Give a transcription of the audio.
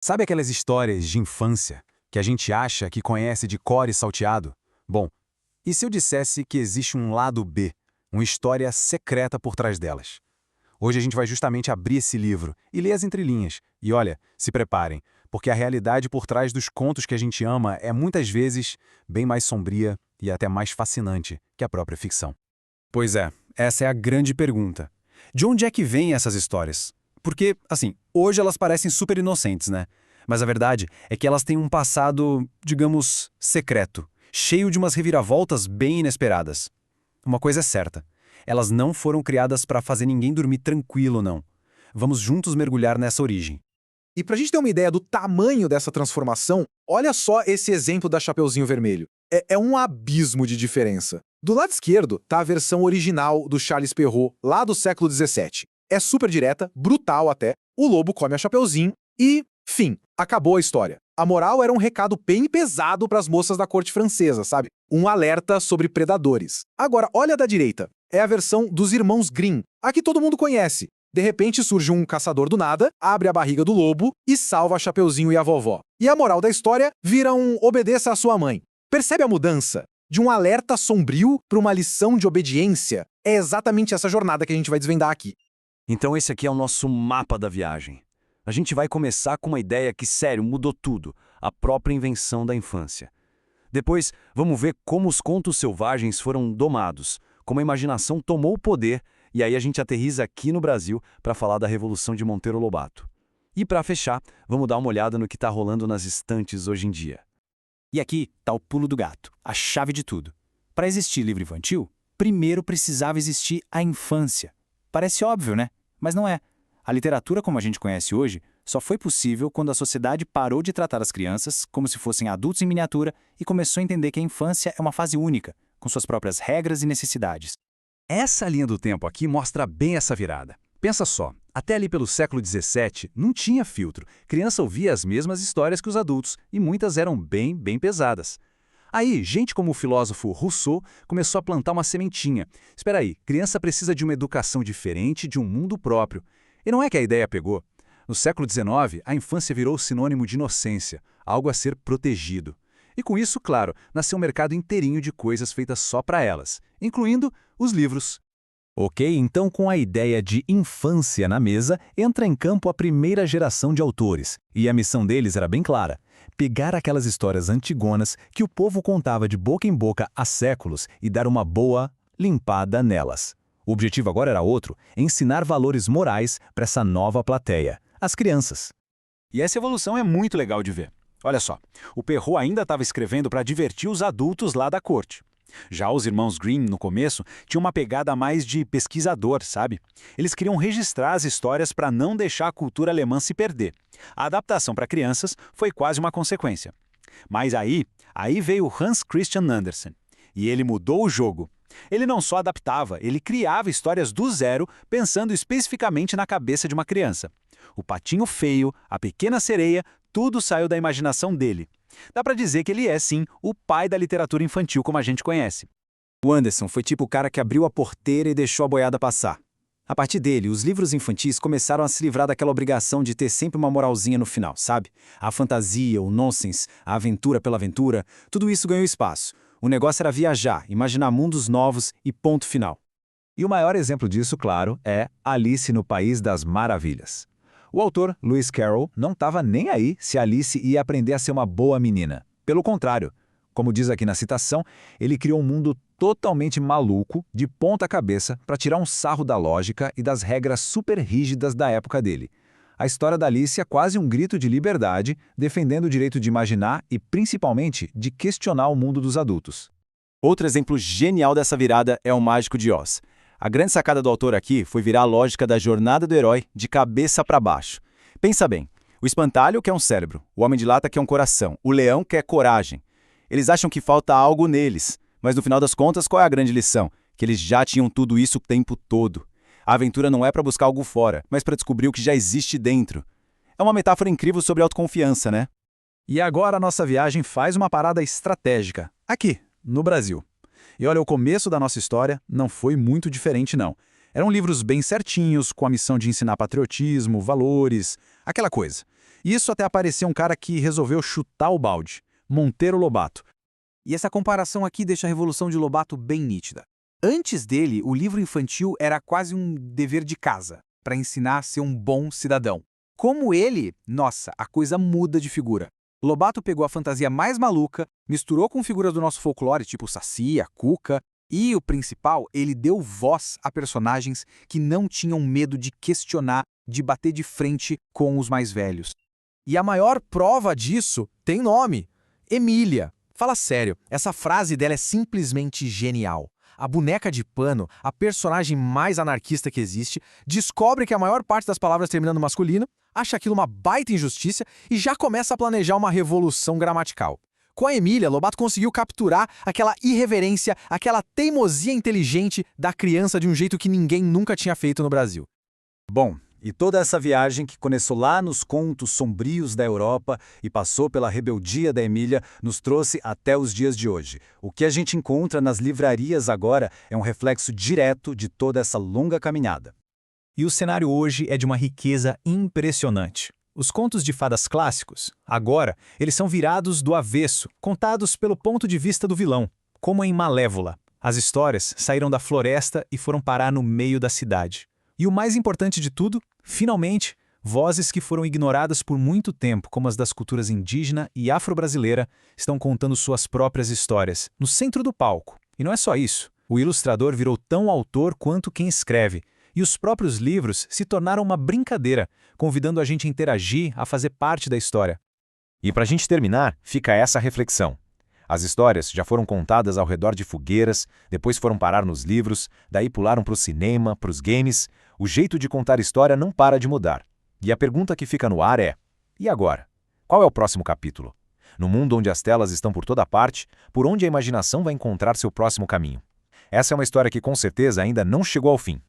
Sabe aquelas histórias de infância que a gente acha que conhece de cor e salteado? Bom, e se eu dissesse que existe um lado B, uma história secreta por trás delas? Hoje a gente vai justamente abrir esse livro e ler as entrelinhas. E olha, se preparem, porque a realidade por trás dos contos que a gente ama é muitas vezes bem mais sombria e até mais fascinante que a própria ficção. Pois é, essa é a grande pergunta. De onde é que vêm essas histórias? Porque, assim, hoje elas parecem super inocentes, né? Mas a verdade é que elas têm um passado, digamos, secreto, cheio de umas reviravoltas bem inesperadas. Uma coisa é certa, elas não foram criadas para fazer ninguém dormir tranquilo, não. Vamos juntos mergulhar nessa origem. E pra gente ter uma ideia do tamanho dessa transformação, olha só esse exemplo da Chapeuzinho Vermelho. É um abismo de diferença. Do lado esquerdo tá a versão original do Charles Perrault, lá do século XVII. É super direta, brutal até, o lobo come a Chapeuzinho e, fim, acabou a história. A moral era um recado bem pesado pras moças da corte francesa, sabe? Um alerta sobre predadores. Agora, olha a da direita. É a versão dos irmãos Grimm, a que todo mundo conhece. De repente surge um caçador do nada, abre a barriga do lobo e salva a Chapeuzinho e a vovó. E a moral da história vira um obedeça à sua mãe. Percebe a mudança? De um alerta sombrio para uma lição de obediência? É exatamente essa jornada que a gente vai desvendar aqui. Então esse aqui é o nosso mapa da viagem. A gente vai começar com uma ideia que, sério, mudou tudo, a própria invenção da infância. Depois, vamos ver como os contos selvagens foram domados, como a imaginação tomou o poder, e aí a gente aterriza aqui no Brasil para falar da Revolução de Monteiro Lobato. E para fechar, vamos dar uma olhada no que está rolando nas estantes hoje em dia. E aqui está o pulo do gato, a chave de tudo. Para existir livro infantil, primeiro precisava existir a infância. Parece óbvio, né? Mas não é. A literatura como a gente conhece hoje só foi possível quando a sociedade parou de tratar as crianças como se fossem adultos em miniatura e começou a entender que a infância é uma fase única, com suas próprias regras e necessidades. Essa linha do tempo aqui mostra bem essa virada. Pensa só, até ali pelo século XVII não tinha filtro. Criança ouvia as mesmas histórias que os adultos e muitas eram bem pesadas. Aí, gente como o filósofo Rousseau começou a plantar uma sementinha. Espera aí, criança precisa de uma educação diferente, de um mundo próprio. E não é que a ideia pegou. No século XIX, a infância virou sinônimo de inocência, algo a ser protegido. E com isso, claro, nasceu um mercado inteirinho de coisas feitas só para elas, incluindo os livros. Ok, então com a ideia de infância na mesa, entra em campo a primeira geração de autores. E a missão deles era bem clara: pegar aquelas histórias antigonas que o povo contava de boca em boca há séculos e dar uma boa limpada nelas. O objetivo agora era outro: ensinar valores morais para essa nova plateia, as crianças. E essa evolução é muito legal de ver. Olha só, o Perrault ainda estava escrevendo para divertir os adultos lá da corte. Já os irmãos Grimm, no começo, tinham uma pegada mais de pesquisador, sabe? Eles queriam registrar as histórias para não deixar a cultura alemã se perder. A adaptação para crianças foi quase uma consequência. Mas aí veio Hans Christian Andersen. E ele mudou o jogo. Ele não só adaptava, ele criava histórias do zero, pensando especificamente na cabeça de uma criança. O Patinho Feio, a Pequena Sereia, tudo saiu da imaginação dele. Dá pra dizer que ele é, sim, o pai da literatura infantil como a gente conhece. O Anderson foi tipo o cara que abriu a porteira e deixou a boiada passar. A partir dele, os livros infantis começaram a se livrar daquela obrigação de ter sempre uma moralzinha no final, sabe? A fantasia, o nonsense, a aventura pela aventura, tudo isso ganhou espaço. O negócio era viajar, imaginar mundos novos e ponto final. E o maior exemplo disso, claro, é Alice no País das Maravilhas. O autor, Lewis Carroll, não estava nem aí se Alice ia aprender a ser uma boa menina. Pelo contrário, como diz aqui na citação, ele criou um mundo totalmente maluco, de ponta cabeça, para tirar um sarro da lógica e das regras super rígidas da época dele. A história da Alice é quase um grito de liberdade, defendendo o direito de imaginar e, principalmente, de questionar o mundo dos adultos. Outro exemplo genial dessa virada é o Mágico de Oz. A grande sacada do autor aqui foi virar a lógica da jornada do herói de cabeça para baixo. Pensa bem, o espantalho quer um cérebro, o homem de lata quer um coração, o leão quer coragem. Eles acham que falta algo neles, mas no final das contas qual é a grande lição? Que eles já tinham tudo isso o tempo todo. A aventura não é para buscar algo fora, mas para descobrir o que já existe dentro. É uma metáfora incrível sobre autoconfiança, né? E agora a nossa viagem faz uma parada estratégica, aqui, no Brasil. E olha, o começo da nossa história não foi muito diferente, não. Eram livros bem certinhos, com a missão de ensinar patriotismo, valores, aquela coisa. Isso até aparecer um cara que resolveu chutar o balde, Monteiro Lobato. E essa comparação aqui deixa a Revolução de Lobato bem nítida. Antes dele, o livro infantil era quase um dever de casa, para ensinar a ser um bom cidadão. Como ele, nossa, a coisa muda de figura. Lobato pegou a fantasia mais maluca, misturou com figuras do nosso folclore, tipo Saci, a Cuca, e o principal, ele deu voz a personagens que não tinham medo de questionar, de bater de frente com os mais velhos. E a maior prova disso tem nome: Emília. Fala sério, essa frase dela é simplesmente genial. A boneca de pano, a personagem mais anarquista que existe, descobre que a maior parte das palavras termina no masculino, acha aquilo uma baita injustiça e já começa a planejar uma revolução gramatical. Com a Emília, Lobato conseguiu capturar aquela irreverência, aquela teimosia inteligente da criança de um jeito que ninguém nunca tinha feito no Brasil. Bom, e toda essa viagem que começou lá nos contos sombrios da Europa e passou pela rebeldia da Emília nos trouxe até os dias de hoje. O que a gente encontra nas livrarias agora é um reflexo direto de toda essa longa caminhada. E o cenário hoje é de uma riqueza impressionante. Os contos de fadas clássicos, agora, eles são virados do avesso, contados pelo ponto de vista do vilão, como em Malévola. As histórias saíram da floresta e foram parar no meio da cidade. E o mais importante de tudo, finalmente, vozes que foram ignoradas por muito tempo, como as das culturas indígena e afro-brasileira, estão contando suas próprias histórias, no centro do palco. E não é só isso. O ilustrador virou tão autor quanto quem escreve, e os próprios livros se tornaram uma brincadeira, convidando a gente a interagir, a fazer parte da história. E para a gente terminar, fica essa reflexão. As histórias já foram contadas ao redor de fogueiras, depois foram parar nos livros, daí pularam para o cinema, para os games. O jeito de contar história não para de mudar. E a pergunta que fica no ar é: e agora? Qual é o próximo capítulo? No mundo onde as telas estão por toda parte, por onde a imaginação vai encontrar seu próximo caminho? Essa é uma história que com certeza ainda não chegou ao fim.